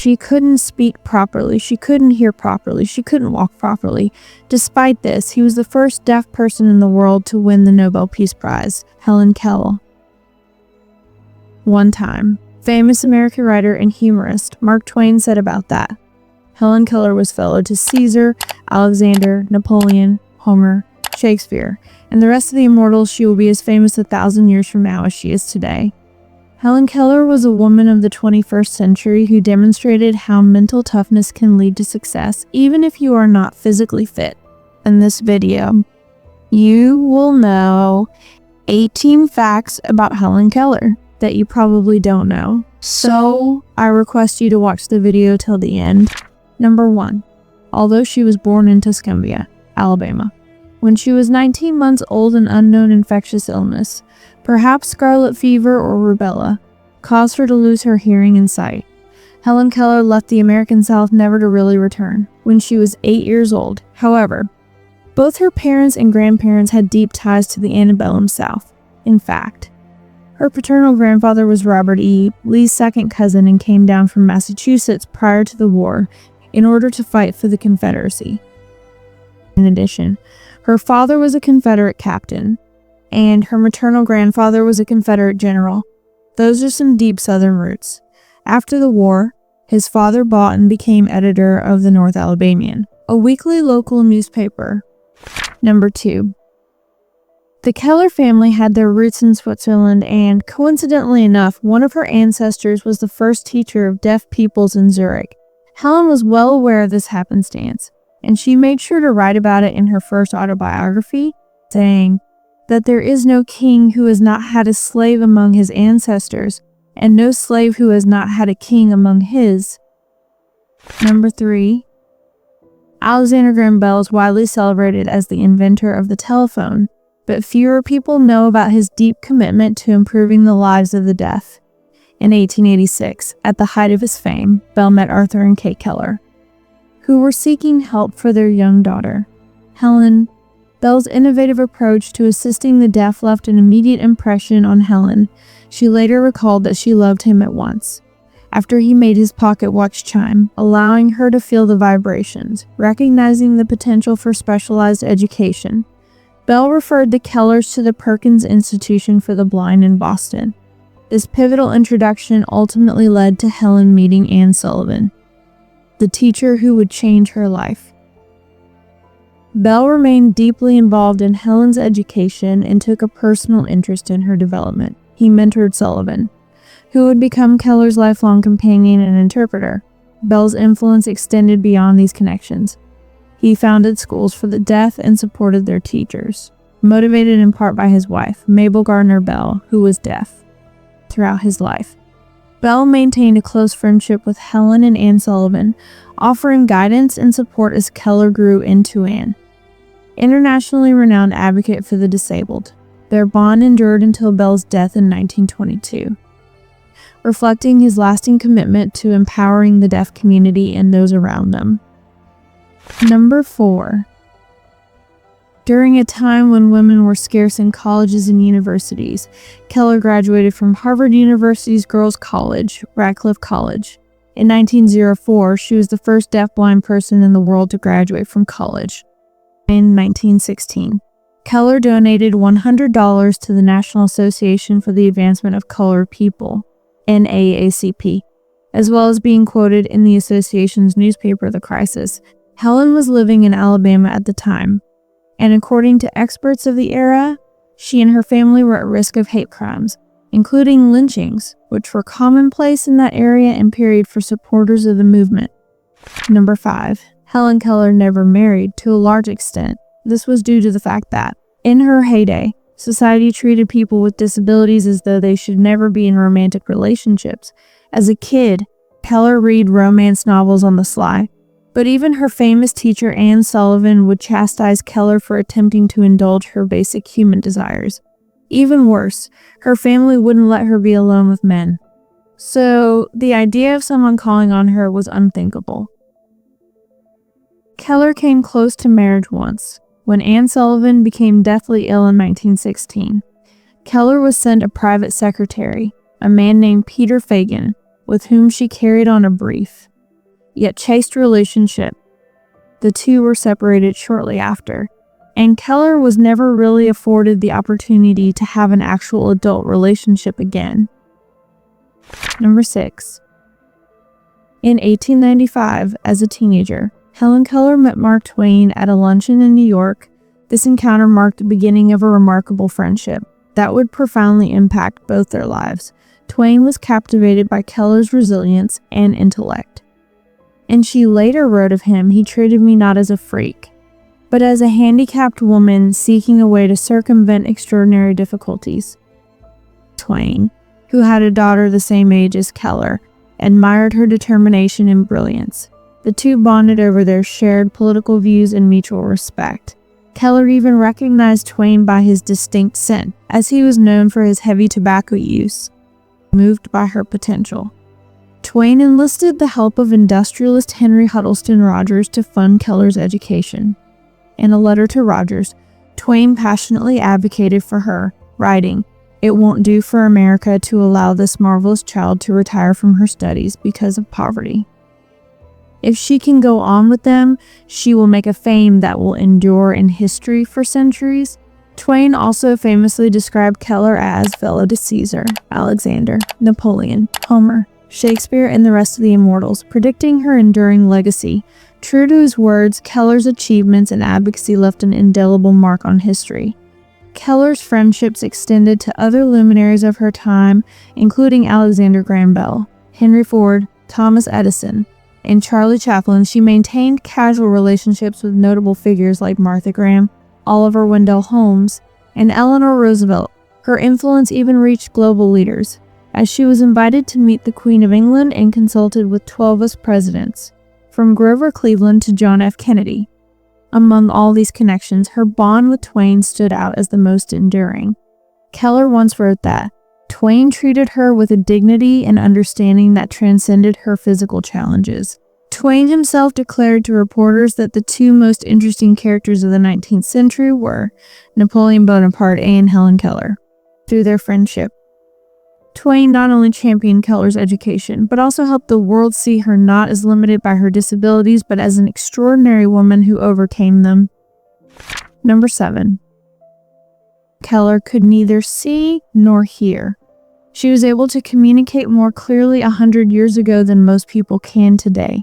She couldn't speak properly, she couldn't hear properly, she couldn't walk properly. Despite this, he was the first deaf person in the world to win the Nobel Peace Prize, Helen Keller. One time, famous American writer and humorist Mark Twain said about that, Helen Keller was fellow to Caesar, Alexander, Napoleon, Homer, Shakespeare, and the rest of the immortals. She will be as famous 1,000 years from now as she is today. Helen Keller was a woman of the 21st century who demonstrated how mental toughness can lead to success even if you are not physically fit. In this video, you will know 18 facts about Helen Keller that you probably don't know. So I request you to watch the video till the end. Number 1. Although she was born in Tuscumbia, Alabama, when she was 19 months old, an unknown infectious illness, perhaps scarlet fever or rubella, caused her to lose her hearing and sight. Helen Keller left the American South never to really return when she was 8 years old. However, both her parents and grandparents had deep ties to the antebellum South. In fact, her paternal grandfather was Robert E. Lee's second cousin and came down from Massachusetts prior to the war in order to fight for the Confederacy. In addition, her father was a Confederate captain, and her maternal grandfather was a Confederate general. Those are some deep Southern roots. After the war, his father bought and became editor of the North Alabamian, a weekly local newspaper. Number 2. The Keller family had their roots in Switzerland, and coincidentally enough, one of her ancestors was the first teacher of deaf pupils in Zurich. Helen was well aware of this happenstance, and she made sure to write about it in her first autobiography, saying that there is no king who has not had a slave among his ancestors, and no slave who has not had a king among his. Number 3. Alexander Graham Bell is widely celebrated as the inventor of the telephone, but fewer people know about his deep commitment to improving the lives of the deaf. In 1886, at the height of his fame, Bell met Arthur and Kate Keller, who were seeking help for their young daughter, Helen. Bell's innovative approach to assisting the deaf left an immediate impression on Helen. She later recalled that she loved him at once, after he made his pocket watch chime, allowing her to feel the vibrations. Recognizing the potential for specialized education, Bell referred the Kellers to the Perkins Institution for the Blind in Boston. This pivotal introduction ultimately led to Helen meeting Anne Sullivan, the teacher who would change her life. Bell remained deeply involved in Helen's education and took a personal interest in her development. He mentored Sullivan, who would become Keller's lifelong companion and interpreter. Bell's influence extended beyond these connections. He founded schools for the deaf and supported their teachers, motivated in part by his wife, Mabel Gardner Bell, who was deaf. Throughout his life, Bell maintained a close friendship with Helen and Anne Sullivan, offering guidance and support as Keller grew into Anne, internationally renowned advocate for the disabled. Their bond endured until Bell's death in 1922, reflecting his lasting commitment to empowering the deaf community and those around them. Number 4. During a time when women were scarce in colleges and universities, Keller graduated from Harvard University's Girls' College, Radcliffe College. In 1904, she was the first deafblind person in the world to graduate from college. In 1916, Keller donated $100 to the National Association for the Advancement of Colored People, NAACP, as well as being quoted in the association's newspaper, The Crisis. Helen was living in Alabama at the time, and according to experts of the era, she and her family were at risk of hate crimes, including lynchings, which were commonplace in that area and period for supporters of the movement. Number 5. Helen Keller never married. To a large extent, this was due to the fact that, in her heyday, society treated people with disabilities as though they should never be in romantic relationships. As a kid, Keller read romance novels on the sly, but even her famous teacher Anne Sullivan would chastise Keller for attempting to indulge her basic human desires. Even worse, her family wouldn't let her be alone with men. So, the idea of someone calling on her was unthinkable. Keller came close to marriage once, when Anne Sullivan became deathly ill in 1916. Keller was sent a private secretary, a man named Peter Fagan, with whom she carried on a brief, yet chaste relationship. The two were separated shortly after, and Keller was never really afforded the opportunity to have an actual adult relationship again. Number 6. In 1895, as a teenager, Helen Keller met Mark Twain at a luncheon in New York. This encounter marked the beginning of a remarkable friendship that would profoundly impact both their lives. Twain was captivated by Keller's resilience and intellect, and she later wrote of him, "He treated me not as a freak, but as a handicapped woman seeking a way to circumvent extraordinary difficulties." Twain, who had a daughter the same age as Keller, admired her determination and brilliance. The two bonded over their shared political views and mutual respect. Keller even recognized Twain by his distinct scent, as he was known for his heavy tobacco use. Moved by her potential, Twain enlisted the help of industrialist Henry Huddleston Rogers to fund Keller's education. In a letter to Rogers, Twain passionately advocated for her, writing, "It won't do for America to allow this marvelous child to retire from her studies because of poverty. If she can go on with them, she will make a fame that will endure in history for centuries." Twain also famously described Keller as fellow to Caesar, Alexander, Napoleon, Homer, Shakespeare, and the rest of the immortals, predicting her enduring legacy. True to his words, Keller's achievements and advocacy left an indelible mark on history. Keller's friendships extended to other luminaries of her time, including Alexander Graham Bell, Henry Ford, Thomas Edison, and Charlie Chaplin. She maintained casual relationships with notable figures like Martha Graham, Oliver Wendell Holmes, and Eleanor Roosevelt. Her influence even reached global leaders, as she was invited to meet the Queen of England and consulted with 12 US presidents, from Grover Cleveland to John F. Kennedy. Among all these connections, her bond with Twain stood out as the most enduring. Keller once wrote that Twain treated her with a dignity and understanding that transcended her physical challenges. Twain himself declared to reporters that the two most interesting characters of the 19th century were Napoleon Bonaparte and Helen Keller. Through their friendship, Twain not only championed Keller's education, but also helped the world see her not as limited by her disabilities, but as an extraordinary woman who overcame them. Number 7. Keller could neither see nor hear. She was able to communicate more clearly 100 years ago than most people can today.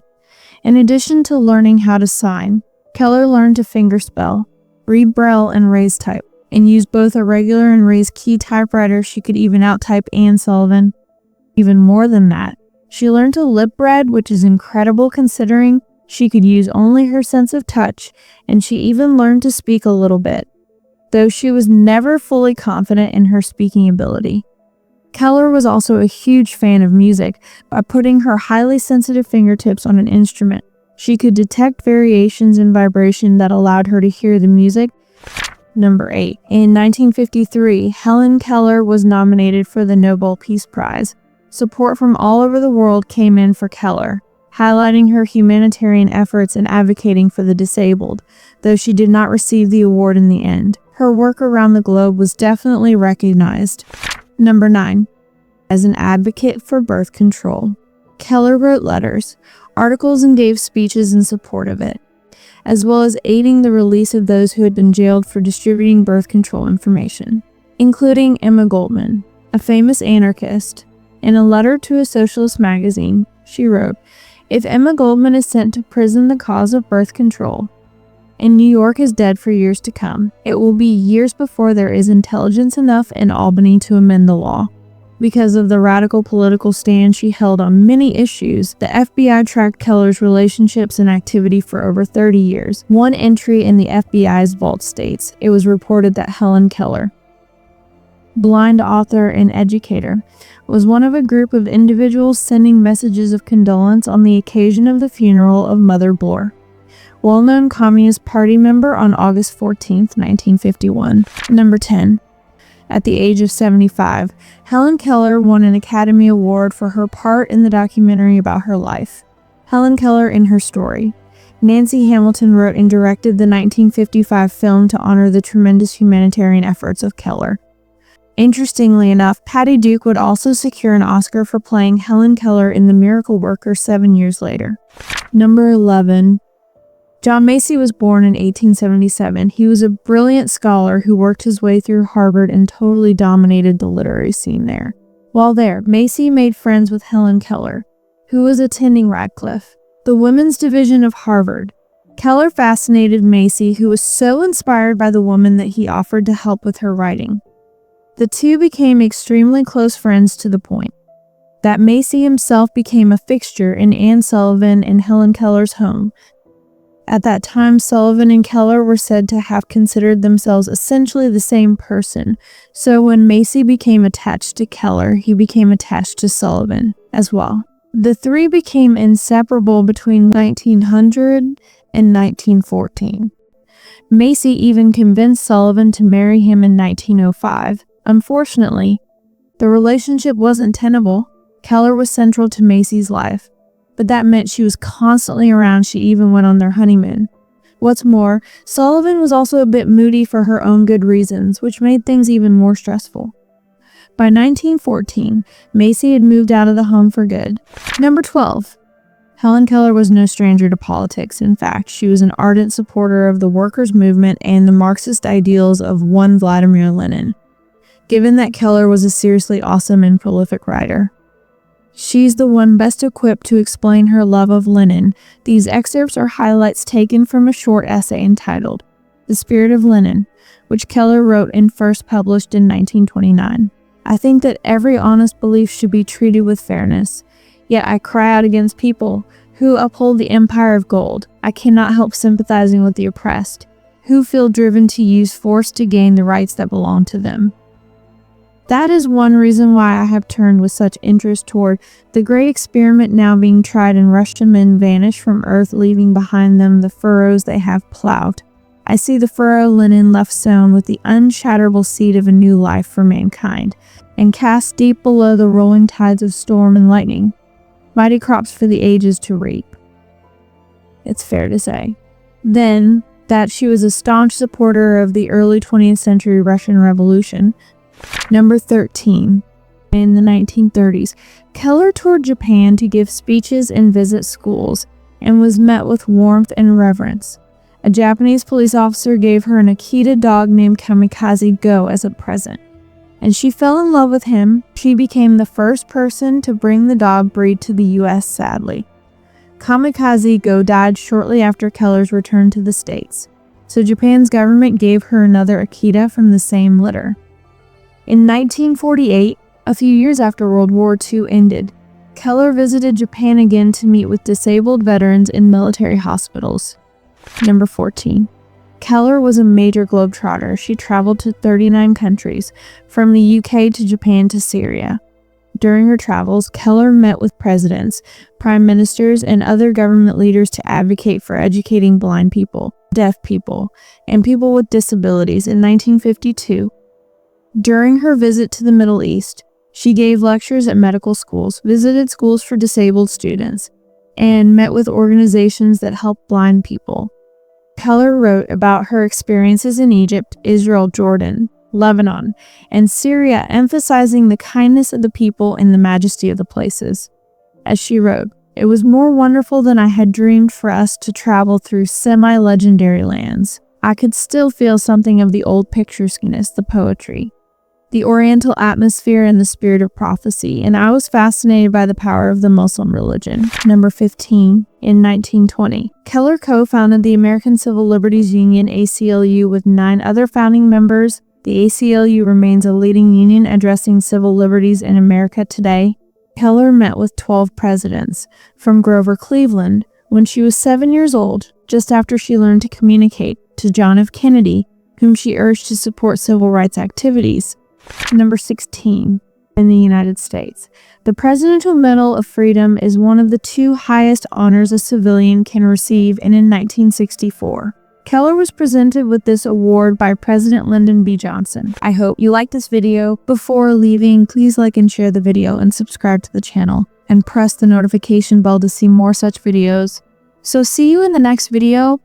In addition to learning how to sign, Keller learned to fingerspell, read Braille, and raise type, and used both a regular and raised key typewriter. She could even out-type Anne Sullivan. Even more than that, she learned to lip read, which is incredible considering she could use only her sense of touch, and she even learned to speak a little bit, though she was never fully confident in her speaking ability. Keller was also a huge fan of music. By putting her highly sensitive fingertips on an instrument, she could detect variations in vibration that allowed her to hear the music. Number 8. In 1953, Helen Keller was nominated for the Nobel Peace Prize. Support from all over the world came in for Keller, highlighting her humanitarian efforts and advocating for the disabled, though she did not receive the award in the end. Her work around the globe was definitely recognized. Number 9. As an advocate for birth control, Keller wrote letters, articles, and gave speeches in support of it, as well as aiding the release of those who had been jailed for distributing birth control information, including Emma Goldman, a famous anarchist. In a letter to a socialist magazine, she wrote, "If Emma Goldman is sent to prison the cause of birth control, and New York is dead for years to come, it will be years before there is intelligence enough in Albany to amend the law." Because of the radical political stand she held on many issues, the FBI tracked Keller's relationships and activity for over 30 years. One entry in the FBI's vault states, it was reported that Helen Keller, blind author and educator, was one of a group of individuals sending messages of condolence on the occasion of the funeral of Mother Bloor, well-known Communist Party member, on August 14, 1951. Number 10. At the age of 75, Helen Keller won an Academy Award for her part in the documentary about her life, Helen Keller and Her Story. Nancy Hamilton wrote and directed the 1955 film to honor the tremendous humanitarian efforts of Keller. Interestingly enough, Patty Duke would also secure an Oscar for playing Helen Keller in The Miracle Worker 7 years later. Number 11. John Macy was born in 1877. He was a brilliant scholar who worked his way through Harvard and totally dominated the literary scene there. While there, Macy made friends with Helen Keller, who was attending Radcliffe, the women's division of Harvard. Keller fascinated Macy, who was so inspired by the woman that he offered to help with her writing. The two became extremely close friends to the point that Macy himself became a fixture in Anne Sullivan and Helen Keller's home. At that time, Sullivan and Keller were said to have considered themselves essentially the same person, so when Macy became attached to Keller, he became attached to Sullivan as well. The three became inseparable between 1900 and 1914. Macy even convinced Sullivan to marry him in 1905. Unfortunately, the relationship wasn't tenable. Keller was central to Macy's life, but that meant she was constantly around. She even went on their honeymoon. What's more, Sullivan was also a bit moody for her own good reasons, which made things even more stressful. By 1914, Macy had moved out of the home for good. Number 12. Helen Keller was no stranger to politics. In fact, she was an ardent supporter of the workers' movement and the Marxist ideals of one Vladimir Lenin, given that Keller was a seriously awesome and prolific writer. She's the one best equipped to explain her love of Lenin. These excerpts are highlights taken from a short essay entitled The Spirit of Lenin, which Keller wrote and first published in 1929. I think that every honest belief should be treated with fairness, yet I cry out against people who uphold the empire of gold. I cannot help sympathizing with the oppressed, who feel driven to use force to gain the rights that belong to them. That is one reason why I have turned with such interest toward the great experiment now being tried in Russian men vanish from Earth, leaving behind them the furrows they have plowed. I see the furrow Lenin left sown with the unshatterable seed of a new life for mankind, and cast deep below the rolling tides of storm and lightning, mighty crops for the ages to reap. It's fair to say, then, that she was a staunch supporter of the early 20th century Russian Revolution. Number 13. In the 1930s, Keller toured Japan to give speeches and visit schools, and was met with warmth and reverence. A Japanese police officer gave her an Akita dog named Kamikaze Go as a present, and she fell in love with him. She became the first person to bring the dog breed to the U.S., sadly. Kamikaze Go died shortly after Keller's return to the States, so Japan's government gave her another Akita from the same litter. In 1948, a few years after World War II ended, Keller visited Japan again to meet with disabled veterans in military hospitals. Number 14. Keller was a major globetrotter. She traveled to 39 countries, from the UK to Japan to Syria. During her travels, Keller met with presidents, prime ministers, and other government leaders to advocate for educating blind people, deaf people, and people with disabilities. In 1952, during her visit to the Middle East, she gave lectures at medical schools, visited schools for disabled students, and met with organizations that help blind people. Keller wrote about her experiences in Egypt, Israel, Jordan, Lebanon, and Syria, emphasizing the kindness of the people and the majesty of the places. As she wrote, "It was more wonderful than I had dreamed for us to travel through semi-legendary lands. I could still feel something of the old picturesqueness, the poetry, the oriental atmosphere, and the spirit of prophecy, and I was fascinated by the power of the Muslim religion." Number 15. In 1920, Keller co-founded the American Civil Liberties Union, ACLU, with 9 other founding members. The ACLU remains a leading union addressing civil liberties in America today. Keller met with 12 presidents, from Grover Cleveland, when she was 7 years old, just after she learned to communicate, to John F. Kennedy, whom she urged to support civil rights activities. Number 16. In the United States, the Presidential Medal of Freedom is one of the 2 highest honors a civilian can receive, and in 1964, Keller was presented with this award by President Lyndon B. Johnson. I hope you liked this video. Before leaving, please like and share the video and subscribe to the channel, and press the notification bell to see more such videos. So see you in the next video.